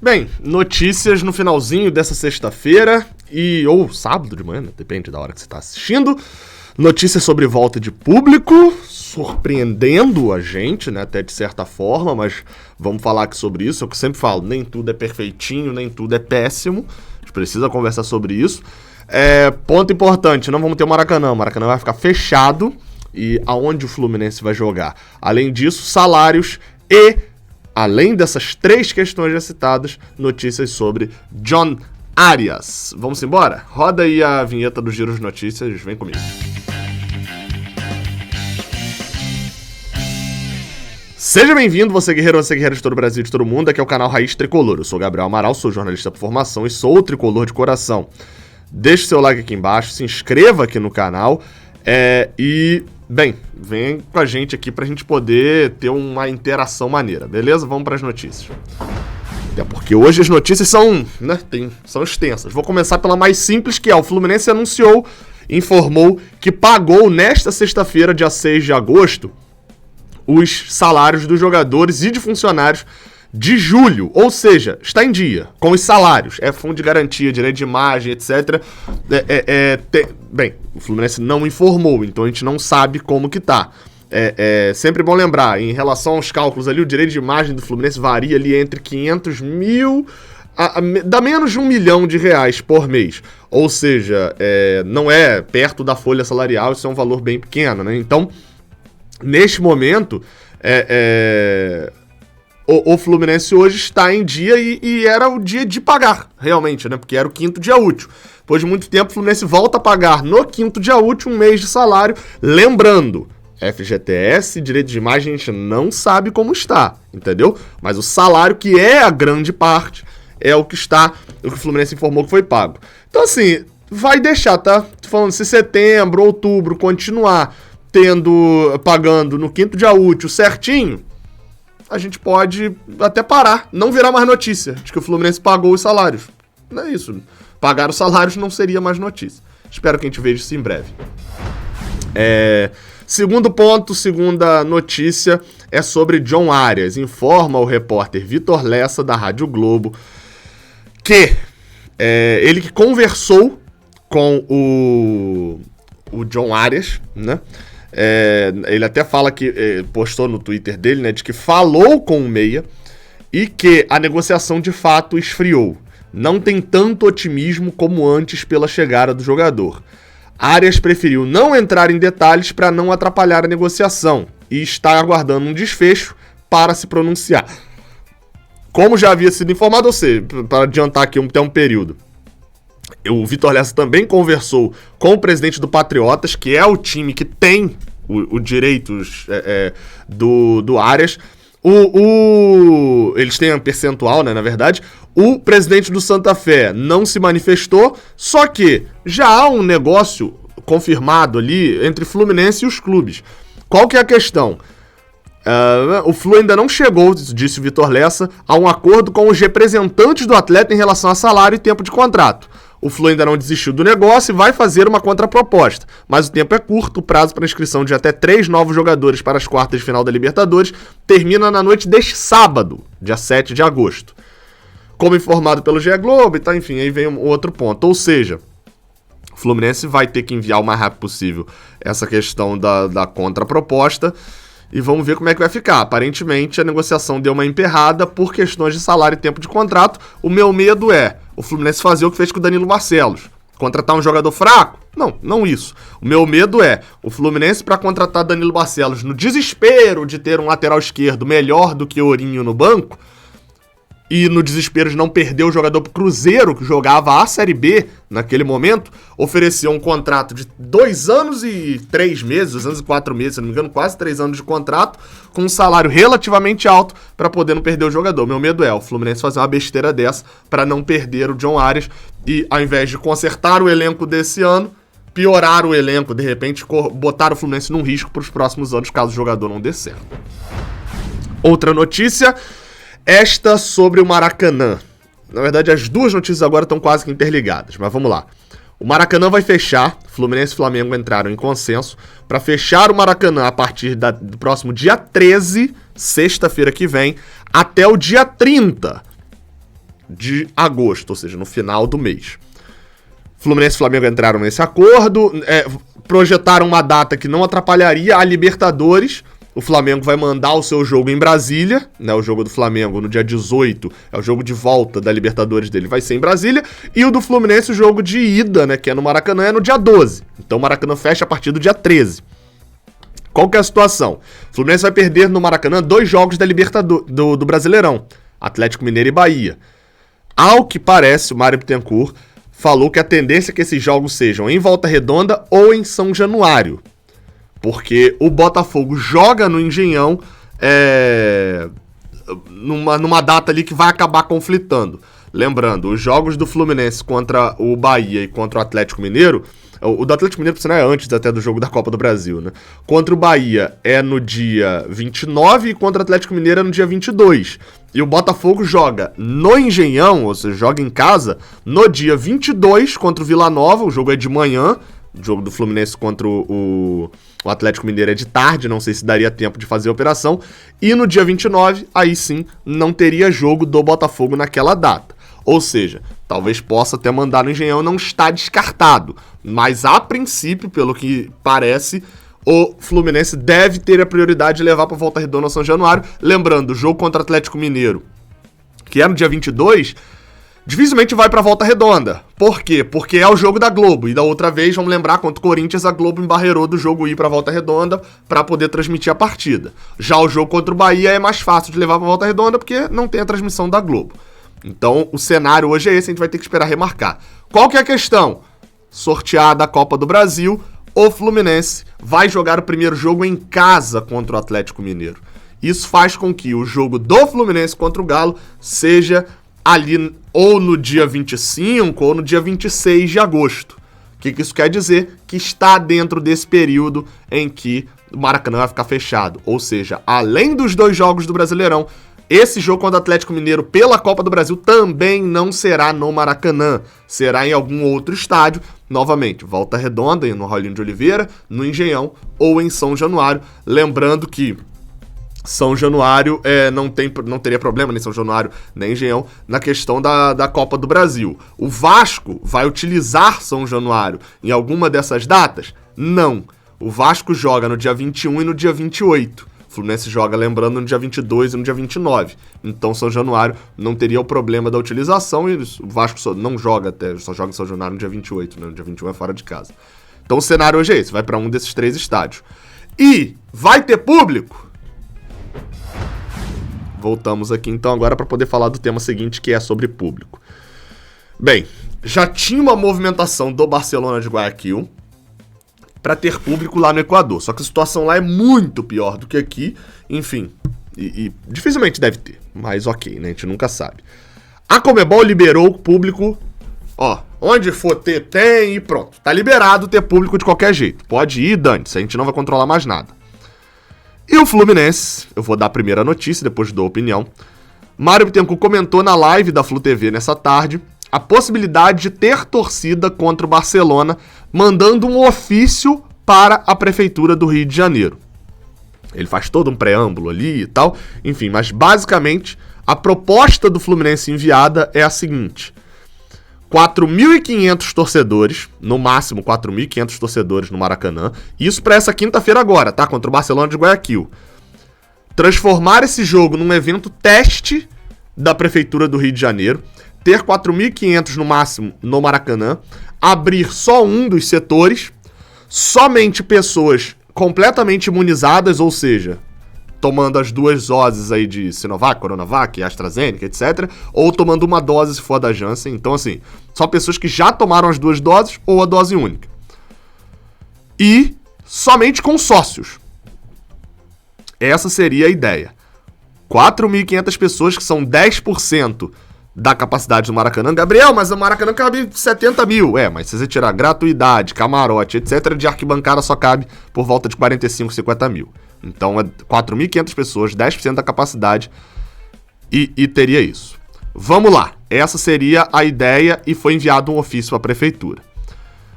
Bem, notícias no finalzinho dessa sexta-feira ou sábado de manhã, né? Depende da hora que você está assistindo. Notícias sobre volta de público, surpreendendo a gente, né? Até de certa forma, mas vamos falar aqui sobre isso. É o que eu sempre falo, nem tudo é perfeitinho, nem tudo é péssimo. A gente precisa conversar sobre isso. Ponto importante, não vamos ter o Maracanã. O Maracanã vai ficar fechado e aonde o Fluminense vai jogar. Além disso, salários e, além dessas três questões já citadas, notícias sobre John Arias. Vamos embora? Roda aí a vinheta do Giro de Notícias, vem comigo. Seja bem-vindo, você guerreiro de todo o Brasil e de todo o mundo. Aqui é o canal Raiz Tricolor. Eu sou Gabriel Amaral, sou jornalista por formação e sou o tricolor de coração. Deixe seu like aqui embaixo, se inscreva aqui no canal vem com a gente aqui pra gente poder ter uma interação maneira, beleza? Vamos pras notícias. Até porque hoje as notícias são extensas. Vou começar pela mais simples, que é o Fluminense informou que pagou nesta sexta-feira, dia 6 de agosto, os salários dos jogadores e de funcionários de julho, ou seja, está em dia, com os salários, fundo de garantia, direito de imagem, etc. O Fluminense não informou, então a gente não sabe como que tá. Sempre bom lembrar, em relação aos cálculos ali, o direito de imagem do Fluminense varia ali entre 500 mil, dá menos de R$1 milhão por mês, ou seja, não é perto da folha salarial, isso é um valor bem pequeno, né? Então, neste momento, o Fluminense hoje está em dia e era o dia de pagar, realmente, né? Porque era o quinto dia útil. Depois de muito tempo, o Fluminense volta a pagar no quinto dia útil um mês de salário. Lembrando, FGTS, direito de imagem, a gente não sabe como está, entendeu? Mas o salário, que é a grande parte, é o que o Fluminense informou que foi pago. Então, assim, vai deixar, tá? Tô falando, se setembro, outubro, continuar pagando no quinto dia útil certinho, a gente pode até parar, não virar mais notícia de que o Fluminense pagou os salários. Não é isso. Pagar os salários não seria mais notícia. Espero que a gente veja isso em breve. Segundo ponto, segunda notícia, é sobre John Arias. Informa o repórter Vitor Lessa, da Rádio Globo, que ele que conversou com o John Arias, né? Ele até fala que postou no Twitter dele, né, de que falou com o Meia e que a negociação de fato esfriou. Não tem tanto otimismo como antes pela chegada do jogador. Arias preferiu não entrar em detalhes para não atrapalhar a negociação e está aguardando um desfecho para se pronunciar. Como já havia sido informado, ou seja, para adiantar aqui até um período, o Vitor Lessa também conversou com o presidente do Patriotas, que é o time que tem o direitos do Arias. Eles têm um percentual, né, na verdade. O presidente do Santa Fé não se manifestou, só que já há um negócio confirmado ali entre Fluminense e os clubes. Qual que é a questão? O Flu ainda não chegou, disse o Vitor Lessa, a um acordo com os representantes do atleta em relação a salário e tempo de contrato. O Flu ainda não desistiu do negócio e vai fazer uma contraproposta, mas o tempo é curto, o prazo para inscrição de até 3 novos jogadores para as quartas de final da Libertadores termina na noite deste sábado, dia 7 de agosto. Como informado pelo GE Globo, enfim, aí vem um outro ponto, ou seja, o Fluminense vai ter que enviar o mais rápido possível essa questão da contraproposta e vamos ver como é que vai ficar. Aparentemente a negociação deu uma emperrada por questões de salário e tempo de contrato. O meu medo é o Fluminense fazer o que fez com o Danilo Barcelos. Contratar um jogador fraco? Não isso. O meu medo é o Fluminense, para contratar Danilo Barcelos no desespero de ter um lateral esquerdo melhor do que o Ourinho no banco, e no desespero de não perder o jogador pro Cruzeiro, que jogava a Série B naquele momento, ofereceu um contrato de 2 anos e 3 meses, 2 anos e 4 meses, se não me engano, quase 3 anos de contrato, com um salário relativamente alto para poder não perder o jogador. Meu medo é o Fluminense fazer uma besteira dessa para não perder o John Arias e, ao invés de consertar o elenco desse ano, piorar o elenco, de repente botar o Fluminense num risco para os próximos anos, caso o jogador não dê certo. Outra notícia, esta sobre o Maracanã. Na verdade, as duas notícias agora estão quase que interligadas, mas vamos lá. O Maracanã vai fechar, Fluminense e Flamengo entraram em consenso para fechar o Maracanã a partir do próximo dia 13, sexta-feira que vem, até o dia 30. de agosto, ou seja, no final do mês. Fluminense e Flamengo entraram nesse acordo, projetaram uma data que não atrapalharia a Libertadores. O Flamengo vai mandar o seu jogo em Brasília, né? O jogo do Flamengo no dia 18, é o jogo de volta da Libertadores dele, vai ser em Brasília. E o do Fluminense, o jogo de ida, né? Que é no Maracanã, é no dia 12. Então o Maracanã fecha a partir do dia 13. Qual que é a situação? O Fluminense vai perder no Maracanã 2 jogos da Libertadores do Brasileirão, Atlético Mineiro e Bahia. Ao que parece, o Mário Bittencourt falou que a tendência é que esses jogos sejam em Volta Redonda ou em São Januário. Porque o Botafogo joga no Engenhão numa data ali que vai acabar conflitando. Lembrando, os jogos do Fluminense contra o Bahia e contra o Atlético Mineiro, o do Atlético Mineiro, por sinal, é antes até do jogo da Copa do Brasil, né? Contra o Bahia é no dia 29 e contra o Atlético Mineiro é no dia 22. E o Botafogo joga no Engenhão, ou seja, joga em casa, no dia 22 contra o Vila Nova, o jogo é de manhã, o jogo do Fluminense contra o Atlético Mineiro é de tarde, não sei se daria tempo de fazer a operação. E no dia 29, aí sim, não teria jogo do Botafogo naquela data. Ou seja, talvez possa até mandar no Engenhão, não está descartado. Mas a princípio, pelo que parece, o Fluminense deve ter a prioridade de levar para Volta Redonda São Januário. Lembrando, o jogo contra o Atlético Mineiro, que é no dia 22... dificilmente vai pra Volta Redonda. Por quê? Porque é o jogo da Globo. E da outra vez, vamos lembrar, contra o Corinthians, a Globo embarreirou do jogo ir pra Volta Redonda pra poder transmitir a partida. Já o jogo contra o Bahia é mais fácil de levar pra Volta Redonda porque não tem a transmissão da Globo. Então, o cenário hoje é esse, a gente vai ter que esperar remarcar. Qual que é a questão? Sorteada a Copa do Brasil, o Fluminense vai jogar o primeiro jogo em casa contra o Atlético Mineiro. Isso faz com que o jogo do Fluminense contra o Galo seja ali ou no dia 25 ou no dia 26 de agosto. O que isso quer dizer? Que está dentro desse período em que o Maracanã vai ficar fechado. Ou seja, além dos 2 jogos do Brasileirão, esse jogo contra o Atlético Mineiro pela Copa do Brasil também não será no Maracanã. Será em algum outro estádio. Novamente, Volta Redonda, no Rolinho de Oliveira, no Engenhão ou em São Januário. Lembrando que São Januário não teria problema, nem São Januário, nem Engenhão, na questão da Copa do Brasil. O Vasco vai utilizar São Januário em alguma dessas datas? Não. O Vasco joga no dia 21 e no dia 28. O Fluminense joga, lembrando, no dia 22 e no dia 29. Então, São Januário não teria o problema da utilização e o Vasco só joga em São Januário no dia 28, né? No dia 21 é fora de casa. Então, o cenário hoje é esse, vai para um desses 3 estádios. E vai ter público? Voltamos aqui então agora para poder falar do tema seguinte, que é sobre público. Bem, já tinha uma movimentação do Barcelona de Guayaquil para ter público lá no Equador, só que a situação lá é muito pior do que aqui, enfim, e dificilmente deve ter, mas ok, né, a gente nunca sabe. A Conmebol liberou o público, onde for ter, tem e pronto, tá liberado ter público de qualquer jeito, pode ir, dane-se, a gente não vai controlar mais nada. E o Fluminense, eu vou dar a primeira notícia, depois dou a opinião. Mário Bittencourt comentou na live da Flu TV nessa tarde a possibilidade de ter torcida contra o Barcelona, mandando um ofício para a Prefeitura do Rio de Janeiro. Ele faz todo um preâmbulo ali e tal, enfim, mas basicamente a proposta do Fluminense enviada é a seguinte: 4.500 torcedores, no máximo 4.500 torcedores no Maracanã, isso para essa quinta-feira agora, tá? Contra o Barcelona de Guayaquil. Transformar esse jogo num evento teste da Prefeitura do Rio de Janeiro, ter 4.500 no máximo no Maracanã, abrir só um dos setores, somente pessoas completamente imunizadas, ou seja, tomando as 2 doses aí de Sinovac, Coronavac, AstraZeneca, etc. Ou tomando uma dose se for da Janssen. Então, assim, só pessoas que já tomaram as 2 doses ou a dose única. E somente com sócios. Essa seria a ideia. 4.500 pessoas, que são 10% da capacidade do Maracanã. Gabriel, mas o Maracanã cabe 70 mil. Mas se você tirar gratuidade, camarote, etc., de arquibancada só cabe por volta de 45, 50 mil. Então é 4.500 pessoas, 10% da capacidade e teria isso. Vamos lá, essa seria a ideia e foi enviado um ofício para a Prefeitura.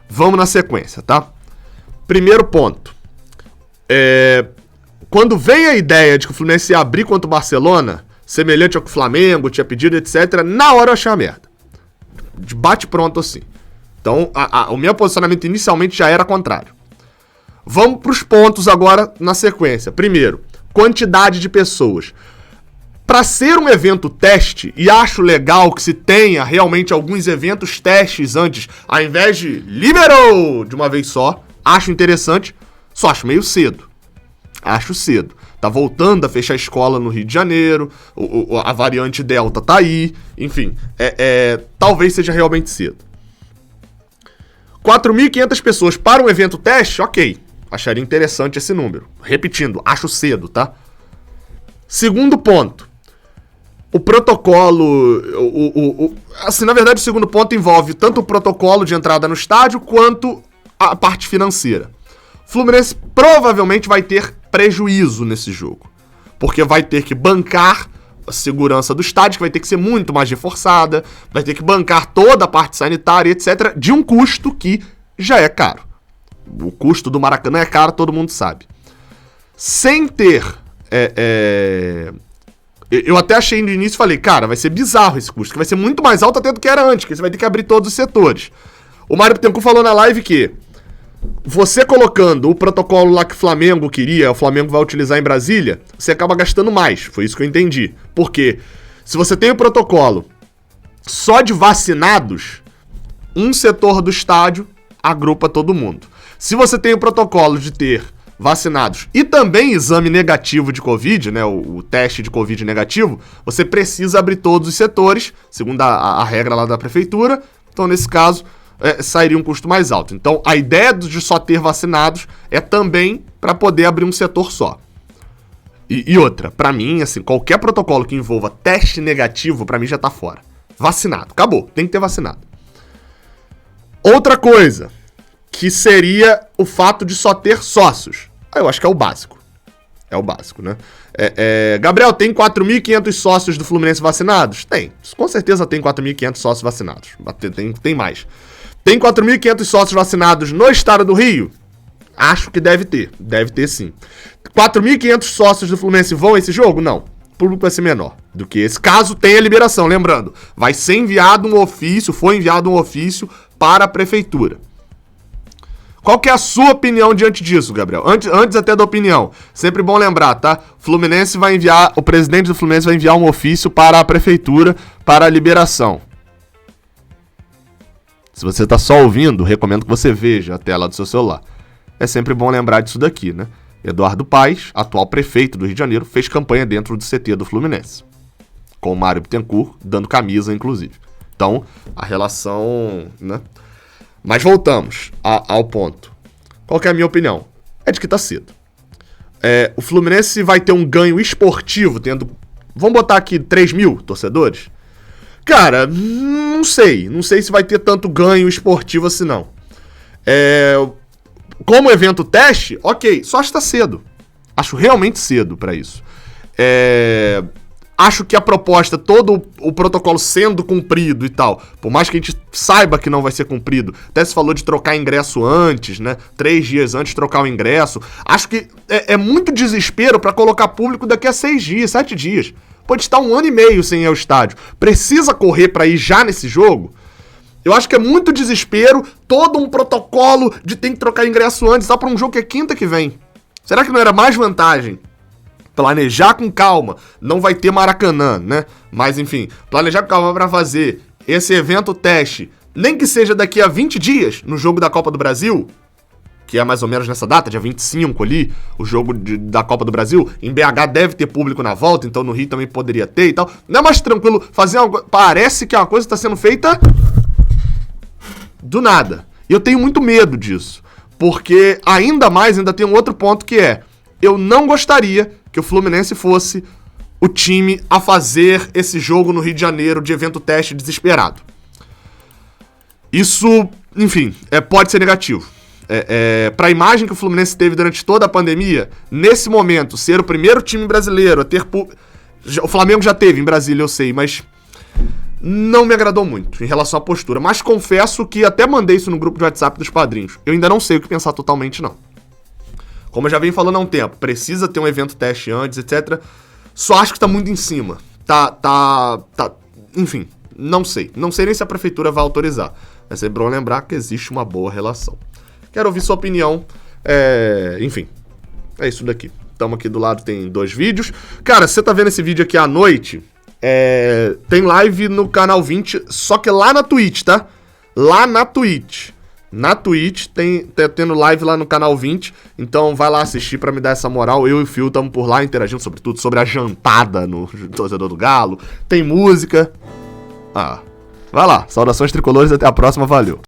Vamos na sequência, tá? Primeiro ponto. Quando vem a ideia de que o Fluminense ia abrir contra o Barcelona, semelhante ao que o Flamengo tinha pedido, etc., na hora eu achei uma merda. De bate pronto assim. Então, o meu posicionamento inicialmente já era contrário. Vamos para os pontos agora na sequência. Primeiro, quantidade de pessoas. Para ser um evento teste, e acho legal que se tenha realmente alguns eventos testes antes, ao invés de liberou de uma vez só, acho interessante, só acho meio cedo. Acho cedo. Tá voltando a fechar a escola no Rio de Janeiro, a variante Delta tá aí, enfim, talvez seja realmente cedo. 4.500 pessoas para um evento teste, ok. Acharia interessante esse número. Repetindo, acho cedo, tá? Segundo ponto. O protocolo... assim, na verdade, o segundo ponto envolve tanto o protocolo de entrada no estádio quanto a parte financeira. O Fluminense provavelmente vai ter prejuízo nesse jogo. Porque vai ter que bancar a segurança do estádio, que vai ter que ser muito mais reforçada, vai ter que bancar toda a parte sanitária, etc., de um custo que já é caro. O custo do Maracanã é caro, todo mundo sabe. Sem ter... eu até achei no início e falei, cara, vai ser bizarro esse custo, que vai ser muito mais alto até do que era antes, que você vai ter que abrir todos os setores. O Mário Bittencourt falou na live que você colocando o protocolo lá que o Flamengo queria, o Flamengo vai utilizar em Brasília, você acaba gastando mais, foi isso que eu entendi. Porque se você tem o protocolo só de vacinados, um setor do estádio agrupa todo mundo. Se você tem o protocolo de ter vacinados e também exame negativo de Covid, né, o teste de Covid negativo, você precisa abrir todos os setores, segundo a regra lá da prefeitura. Então, nesse caso, sairia um custo mais alto. Então, a ideia de só ter vacinados é também para poder abrir um setor só. E outra, para mim, assim, qualquer protocolo que envolva teste negativo, para mim já tá fora. Vacinado, acabou, tem que ter vacinado. Outra coisa, que seria o fato de só ter sócios. Eu acho que é o básico. É o básico, né? Gabriel, tem 4.500 sócios do Fluminense vacinados? Tem. Com certeza tem 4.500 sócios vacinados. Tem mais. Tem 4.500 sócios vacinados no estado do Rio? Acho que deve ter. Deve ter sim. 4.500 sócios do Fluminense vão a esse jogo? Não. O público vai ser menor do que esse. Caso tenha liberação, lembrando. Vai ser enviado um ofício, foi enviado um ofício para a prefeitura. Qual que é a sua opinião diante disso, Gabriel? Antes até da opinião, sempre bom lembrar, tá? O presidente do Fluminense vai enviar um ofício para a prefeitura para a liberação. Se você está só ouvindo, recomendo que você veja a tela do seu celular. É sempre bom lembrar disso daqui, né? Eduardo Paes, atual prefeito do Rio de Janeiro, fez campanha dentro do CT do Fluminense. Com o Mário Bittencourt, dando camisa, inclusive. Então, a relação, né? Mas voltamos ao ponto. Qual que é a minha opinião? É de que tá cedo. O Fluminense vai ter um ganho esportivo tendo... Vamos botar aqui 3 mil torcedores? Cara, não sei. Não sei se vai ter tanto ganho esportivo assim, não. Como evento teste, ok. Só acho que tá cedo. Acho realmente cedo pra isso. Acho que a proposta, todo o protocolo sendo cumprido e tal, por mais que a gente saiba que não vai ser cumprido, até se falou de trocar ingresso antes, né? 3 dias antes de trocar o ingresso. Acho que é muito desespero pra colocar público daqui a 6 dias, 7 dias. Pode estar 1 ano e meio sem ir ao estádio. Precisa correr pra ir já nesse jogo? Eu acho que é muito desespero, todo um protocolo de tem que trocar ingresso antes, só pra um jogo que é quinta que vem. Será que não era mais vantagem planejar com calma? Não vai ter Maracanã, né? Mas enfim, planejar com calma pra fazer esse evento teste, nem que seja daqui a 20 dias, no jogo da Copa do Brasil, que é mais ou menos nessa data, dia 25 ali, o jogo da Copa do Brasil. Em BH deve ter público na volta, então no Rio também poderia ter e tal. Não é mais tranquilo fazer algo... Parece que é uma coisa que está sendo feita do nada. E eu tenho muito medo disso, porque ainda tem um outro ponto que é, eu não gostaria que o Fluminense fosse o time a fazer esse jogo no Rio de Janeiro de evento teste desesperado. Isso, enfim, pode ser negativo. Para a imagem que o Fluminense teve durante toda a pandemia, nesse momento, ser o primeiro time brasileiro a ter... O Flamengo já teve em Brasília, eu sei, mas não me agradou muito em relação à postura. Mas confesso que até mandei isso no grupo de WhatsApp dos padrinhos. Eu ainda não sei o que pensar totalmente, não. Como eu já venho falando há um tempo, precisa ter um evento teste antes, etc. Só acho que tá muito em cima. Enfim, não sei. Não sei nem se a prefeitura vai autorizar. É sempre bom lembrar que existe uma boa relação. Quero ouvir sua opinião. Enfim, é isso daqui. Tamo aqui do lado, tem 2 vídeos. Cara, você tá vendo esse vídeo aqui à noite? Tem live no canal 20, só que lá na Twitch, tá? Lá na Twitch. Na Twitch tá tendo live lá no canal 20, então vai lá assistir pra me dar essa moral. Eu e o Fio estamos por lá interagindo sobre tudo, sobre a jantada no torcedor do Galo. Tem música. Vai lá, saudações tricolores, até a próxima, valeu.